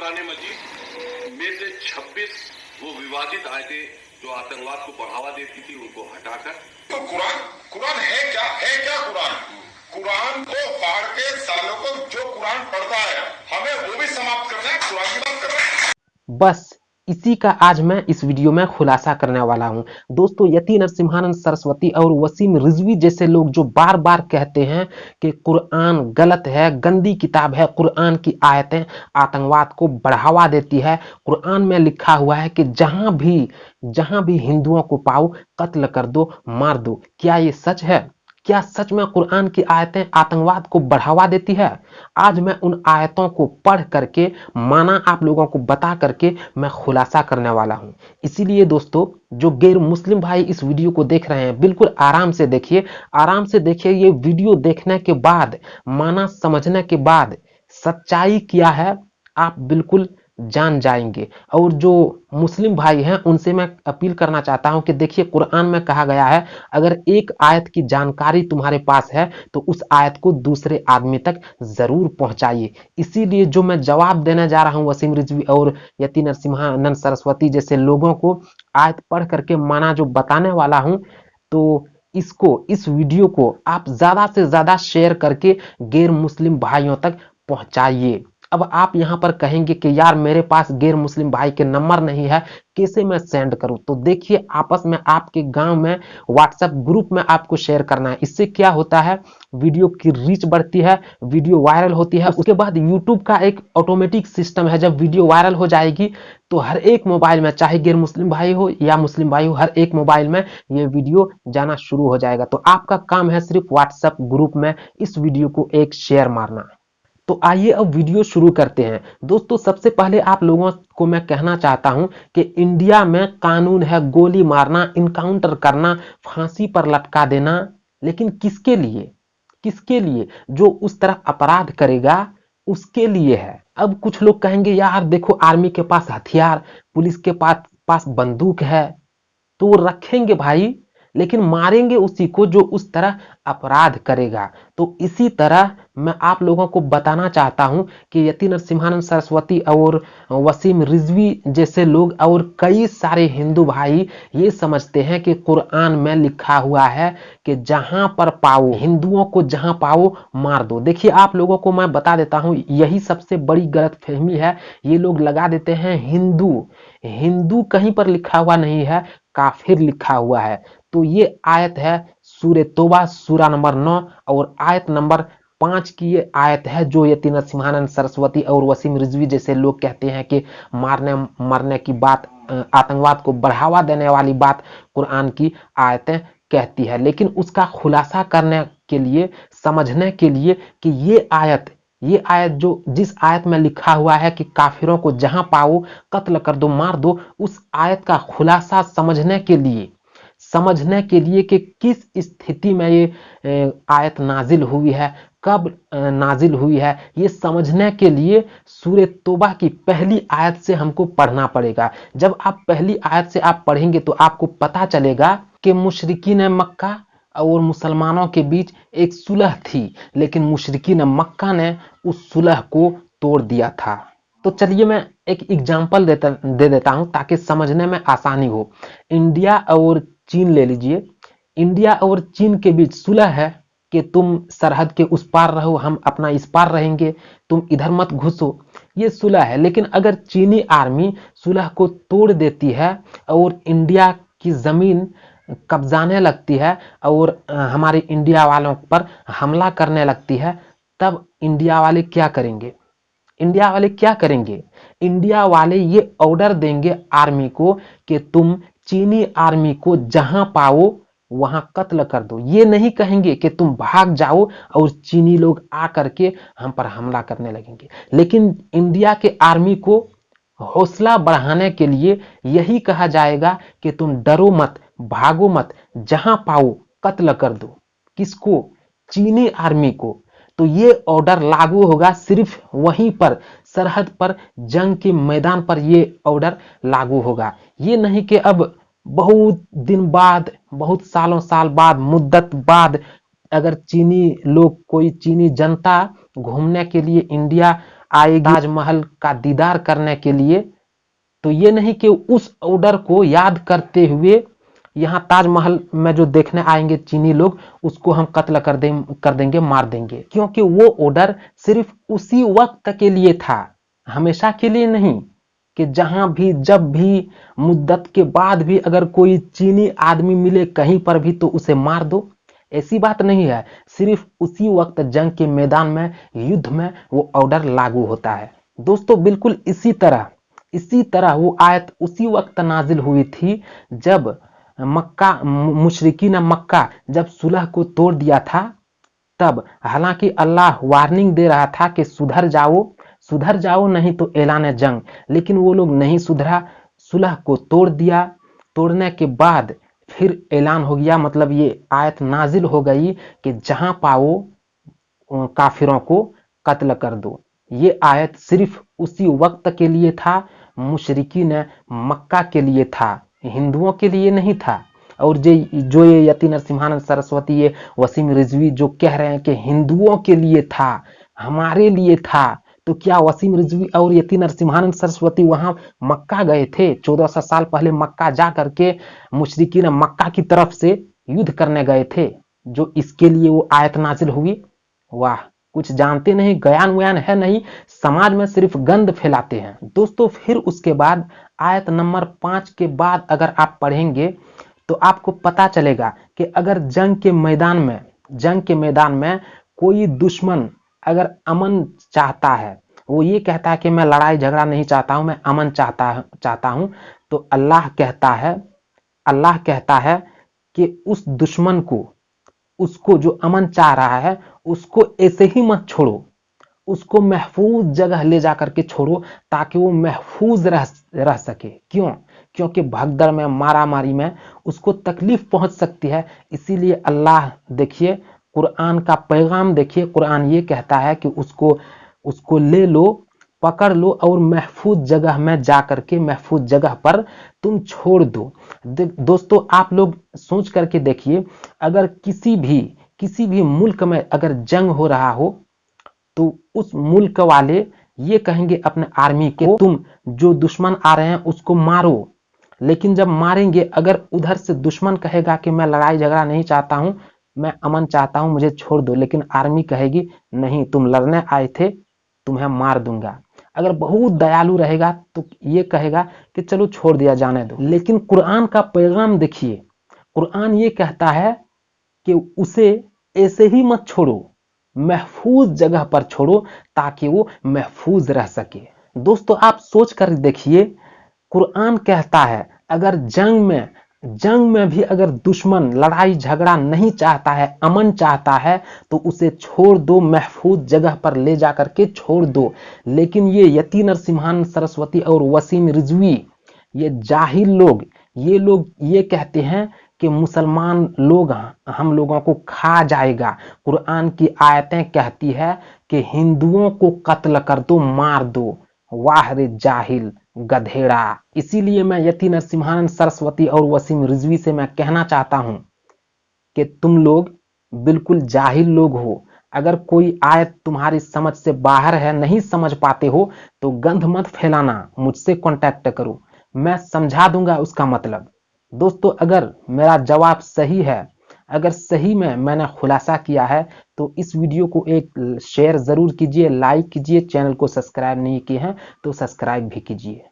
कुरान मजीद में से 26 वो विवादित आयतें जो आतंकवाद को बढ़ावा देती थी उनको हटाकर तो कुरान है क्या कुरान को फाड़ के सालों को जो कुरान पढ़ता है हमें वो भी समाप्त करना है, कुरान की बात कर रहे हैं। बस इसी का आज मैं इस वीडियो में खुलासा करने वाला हूं। दोस्तों, यति नरसिम्हानंद सरस्वती और वसीम रिजवी जैसे लोग जो बार बार कहते हैं कि कुरान गलत है, गंदी किताब है, कुरान की आयतें आतंकवाद को बढ़ावा देती है, कुरान में लिखा हुआ है कि जहां भी हिंदुओं को पाओ कत्ल कर दो, मार दो। क्या ये सच है? क्या सच में कुरान की आयतें आतंकवाद को बढ़ावा देती है? आज मैं उन आयतों को पढ़ करके माना आप लोगों को बता करके मैं खुलासा करने वाला हूं। इसीलिए दोस्तों, जो गैर मुस्लिम भाई इस वीडियो को देख रहे हैं, बिल्कुल आराम से देखिए, आराम से देखिए। ये वीडियो देखने के बाद, माना समझने के बाद सच्चाई क्या है आप बिल्कुल जान जाएंगे। और जो मुस्लिम भाई हैं उनसे मैं अपील करना चाहता हूं कि देखिए, कुरान में कहा गया है अगर एक आयत की जानकारी तुम्हारे पास है तो उस आयत को दूसरे आदमी तक जरूर पहुंचाइए। इसीलिए जो मैं जवाब देने जा रहा हूं वसीम रिजवी और यति नरसिम्हानंद सरस्वती जैसे लोगों को आयत पढ़ करके माना जो बताने वाला हूं, तो इस वीडियो को आप ज्यादा से ज्यादा शेयर करके गैर मुस्लिम भाइयों तक पहुंचाइए। अब आप यहां पर कहेंगे कि यार मेरे पास गैर मुस्लिम भाई के नंबर नहीं है, कैसे मैं सेंड करूं? तो देखिए, आपस में आपके गांव में व्हाट्सएप ग्रुप में आपको शेयर करना है। इससे क्या होता है, वीडियो की रीच बढ़ती है, वीडियो वायरल होती है। उसके बाद यूट्यूब का एक ऑटोमेटिक सिस्टम है, जब वीडियो वायरल हो जाएगी तो हर एक मोबाइल में, चाहे गैर मुस्लिम भाई हो या मुस्लिम भाई हो, हर एक मोबाइल में ये वीडियो जाना शुरू हो जाएगा। तो आपका काम है सिर्फ व्हाट्सएप ग्रुप में इस वीडियो को एक शेयर मारना। तो आइए अब वीडियो शुरू करते हैं। दोस्तों, सबसे पहले आप लोगों को मैं कहना चाहता हूं कि इंडिया में कानून है गोली मारना, इनकाउंटर करना, फांसी पर लटका देना, लेकिन किसके लिए? किसके लिए? जो उस तरह अपराध करेगा उसके लिए है। अब कुछ लोग कहेंगे यार देखो, आर्मी के पास हथियार, पुलिस के पास बंदूक है, तो रखेंगे भाई, लेकिन मारेंगे उसी को जो उस तरह अपराध करेगा। तो इसी तरह मैं आप लोगों को बताना चाहता हूं कि यति नरसिम्हानंद सरस्वती और वसीम रिजवी जैसे लोग और कई सारे हिंदू भाई ये समझते हैं कि कुरान में लिखा हुआ है कि जहां पर पाओ, हिंदुओं को जहां पाओ मार दो। देखिए, आप लोगों को मैं बता देता हूं, यही सबसे बड़ी गलतफहमी है। ये लोग लगा देते हैं हिंदू, हिंदू कहीं पर लिखा हुआ नहीं है, काफिर लिखा हुआ है। तो ये आयत है सूरह तौबा सूरा नंबर 9 और आयत नंबर 5 की ये आयत है जो यति नरसिम्हानंद सरस्वती और वसीम रिजवी जैसे लोग कहते हैं कि मारने मरने की बात, आतंकवाद को बढ़ावा देने वाली बात कुरान की आयतें कहती है। लेकिन उसका खुलासा करने के लिए, समझने के लिए कि ये आयत जो जिस आयत में लिखा हुआ है कि काफिरों को जहां पाओ कत्ल कर दो, मार दो, उस आयत का खुलासा समझने के लिए कि किस स्थिति में ये आयत नाजिल हुई है, कब नाजिल हुई है, ये समझने के लिए सूरह तौबा की पहली आयत से हमको पढ़ना पड़ेगा। जब आप पहली आयत से आप पढ़ेंगे तो आपको पता चलेगा कि मुशरिकीन मक्का और मुसलमानों के बीच एक सुलह थी, लेकिन मुशरिकीन मक्का ने उस सुलह को तोड़ दिया था। तो चलिए मैं एक एग्जांपल दे देता हूं ताकि समझने में आसानी हो। इंडिया और चीन ले लीजिए। इंडिया और चीन के बीच सुलह है कि तुम सरहद के उस पार रहो, हम अपना इस पार रहेंगे, तुम इधर मत घुसो, ये सुलह है। लेकिन अगर चीनी आर्मी सुलह को तोड़ देती है और इंडिया की जमीन कब्जाने लगती है और हमारे इंडिया वालों पर हमला करने लगती है, तब इंडिया वाले क्या करेंगे? इंडिया वाले क्या करेंगे? इंडिया वाले ये ऑर्डर देंगे आर्मी को कि तुम चीनी आर्मी को जहां पाओ वहां कत्ल कर दो। ये नहीं कहेंगे कि तुम भाग जाओ और चीनी लोग आकर के हम पर हमला करने लगेंगे। लेकिन इंडिया के आर्मी को हौसला बढ़ाने के लिए यही कहा जाएगा कि तुम डरो मत, भागो मत, जहां पाओ कत्ल कर दो। किसको? चीनी आर्मी को। तो ये ऑर्डर लागू होगा सिर्फ वहीं पर, सरहद पर, जंग के मैदान पर ये ऑर्डर लागू होगा। ये नहीं कि अब बहुत दिन बाद, बहुत साल बाद, मुद्दत बाद अगर चीनी लोग, कोई चीनी जनता घूमने के लिए इंडिया आएगी ताजमहल का दीदार करने के लिए, तो ये नहीं कि उस ऑर्डर को याद करते हुए यहाँ ताजमहल में जो देखने आएंगे चीनी लोग, उसको हम कत्ल कर देंगे, मार देंगे, क्योंकि वो ऑर्डर सिर्फ उसी वक्त के लिए था, हमेशा के लिए नहीं। कि जहां भी जब भी मुद्दत के बाद भी अगर कोई चीनी आदमी मिले कहीं पर भी तो उसे मार दो, ऐसी बात नहीं है। सिर्फ उसी वक्त जंग के मैदान में, युद्ध में वो ऑर्डर लागू होता है। दोस्तों बिल्कुल इसी तरह वो आयत उसी वक्त नाजिल हुई थी जब मुशरिकीन मक्का जब सुलह को तोड़ दिया था। तब हालांकि अल्लाह वार्निंग दे रहा था कि सुधर जाओ नहीं तो ऐलान जंग, लेकिन वो लोग नहीं सुधरा, सुलह को तोड़ दिया। तोड़ने के बाद फिर ऐलान हो गया, मतलब ये आयत नाजिल हो गई कि जहां पाओ काफिरों को कत्ल कर दो। ये आयत सिर्फ उसी वक्त के लिए था, मुशरिकीन मक्का के लिए था, हिंदुओं के लिए नहीं था। और जो ये यति नरसिम्हानंद सरस्वती, ये वसीम रिजवी जो कह रहे हैं कि हिंदुओं के लिए था, हमारे लिए था, तो क्या वसीम रिजवी और यति नरसिम्हानंद सरस्वती वहां मक्का गए थे? 1400 साल पहले मक्का जा करके मुशरिकीन मक्का की तरफ से युद्ध करने गए थे, जो इसके लिए वो आयत नाजिल हुई। वाह, कुछ जानते नहीं, ज्ञान व्यान है नहीं, समाज में सिर्फ गंद फैलाते हैं। दोस्तों फिर उसके बाद आयत नंबर 5 के बाद अगर आप पढ़ेंगे तो आपको पता चलेगा कि अगर जंग के मैदान में कोई दुश्मन अगर अमन चाहता है, वो ये कहता है कि मैं लड़ाई झगड़ा नहीं चाहता हूं, मैं अमन चाहता हूं, तो अल्लाह कहता है कि उस दुश्मन को, उसको जो अमन चाह रहा है, उसको ऐसे ही मत छोड़ो, उसको महफूज जगह ले जाकर के छोड़ो ताकि वो महफूज रह सके। क्यों? क्योंकि भगदड़ में, मारामारी में उसको तकलीफ पहुंच सकती है। इसीलिए अल्लाह, देखिए कुरान का पैगाम देखिए, कुरान ये कहता है कि उसको ले लो, पकड़ लो और महफूज जगह में जाकर के महफूज जगह पर तुम छोड़ दो। दोस्तों आप लोग सोच करके देखिए, अगर किसी भी मुल्क में अगर जंग हो रहा हो तो उस मुल्क वाले ये कहेंगे अपने आर्मी के, तुम जो दुश्मन आ रहे हैं उसको मारो। लेकिन जब मारेंगे, अगर उधर से दुश्मन कहेगा कि मैं लड़ाई झगड़ा नहीं चाहता हूं, मैं अमन चाहता हूं, मुझे छोड़ दो, लेकिन आर्मी कहेगी नहीं, तुम लड़ने आए थे, तुम्हें मार दूंगा। अगर बहुत दयालु रहेगा तो ये कहेगा कि चलो छोड़ दिया जाने दो। लेकिन कुरान का पैगाम देखिए, कुरान ये कहता है कि उसे ऐसे ही मत छोड़ो, महफूज जगह पर छोड़ो ताकि वो महफूज रह सके। दोस्तों आप सोच कर देखिए, कुरान कहता है अगर जंग में भी अगर दुश्मन लड़ाई झगड़ा नहीं चाहता है, अमन चाहता है, तो उसे छोड़ दो, महफूज जगह पर ले जाकर के छोड़ दो। लेकिन ये यति नरसिम्हानंद सरस्वती और वसीम रिजवी, ये जाहिल लोग, ये कहते हैं कि मुसलमान लोग हम लोगों को खा जाएगा। कुरान की आयतें कहती है कि हिंदुओं को कत्ल कर दो, मार दो। वाह रे जाहिल, गधेड़ा। इसीलिए मैं यति नरसिम्हानंद सरस्वती और वसीम रिजवी से मैं कहना चाहता हूं कि तुम लोग बिल्कुल जाहिल लोग हो। अगर कोई आयत तुम्हारी समझ से बाहर है, नहीं समझ पाते हो, तो गंध मत फैलाना, मुझसे कांटेक्ट करो, मैं समझा दूंगा उसका मतलब। दोस्तों अगर मेरा जवाब सही है, अगर सही में मैंने खुलासा किया है, तो इस वीडियो को एक शेयर जरूर कीजिए, लाइक कीजिए, चैनल को सब्सक्राइब नहीं किए हैं तो सब्सक्राइब भी कीजिए।